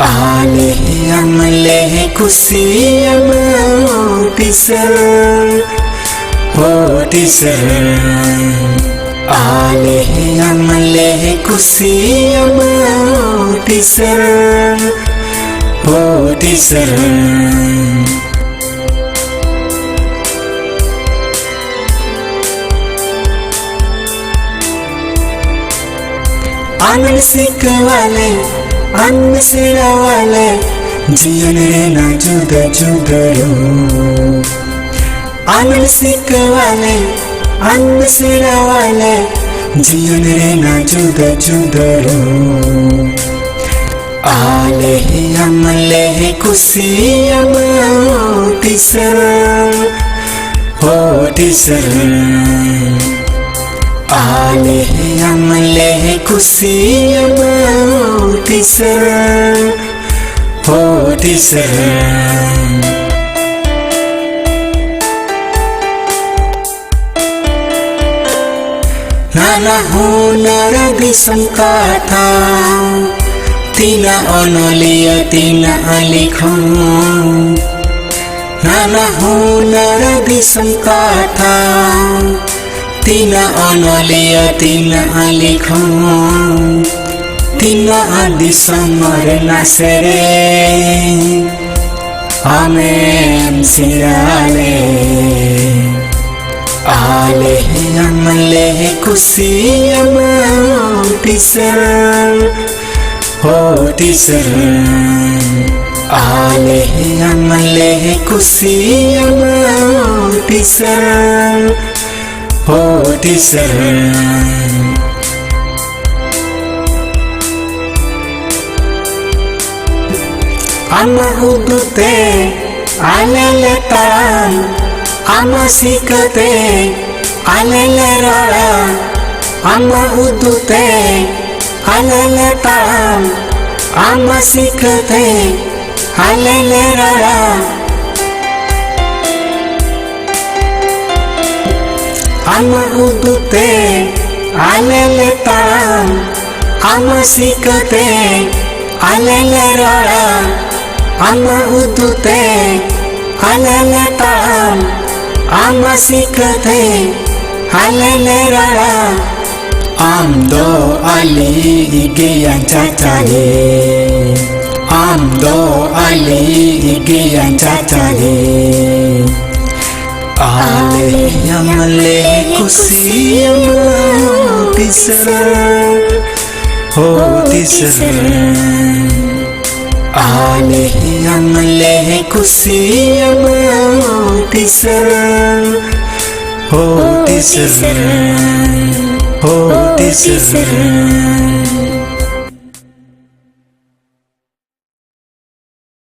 Ale amle kusi amoti Sereng, oti Sereng. Ale amle kusi amoti Sereng, oti Sereng. Anan sikawale, an sirawale, jiyan na juda juda ro. Anan sikawale, an sirawale, jiyan na juda juda ro. Ale amle kusi amoti Sereng, oti Sereng. Ale amle kusi amoti Sereng, oti Sereng. Nana honara disangkata, tina onolia tina alikhon. Nana honara disangkata, tina onolia tina alikhon. Tina adi samarna Sereng, amen sirale. Ale amle kusi amoti Sereng, oti Sereng. Ale amle kusi amoti Sereng, oti Sereng. Ama udute alele taran, ama sikate alele rara. Ama udute alele taran, ama sikate alele rara. Ama udute alele taran, ama sikate alele rara. Ama udute alele taran, ama sikate alele rara. Amdo ali igiyan cacale, amdo ali igiyan cacale. Ale amle kusi amoti Sereng, oti Sereng. Ale amle kusi amoti Sereng, oti Sereng, oti Sereng.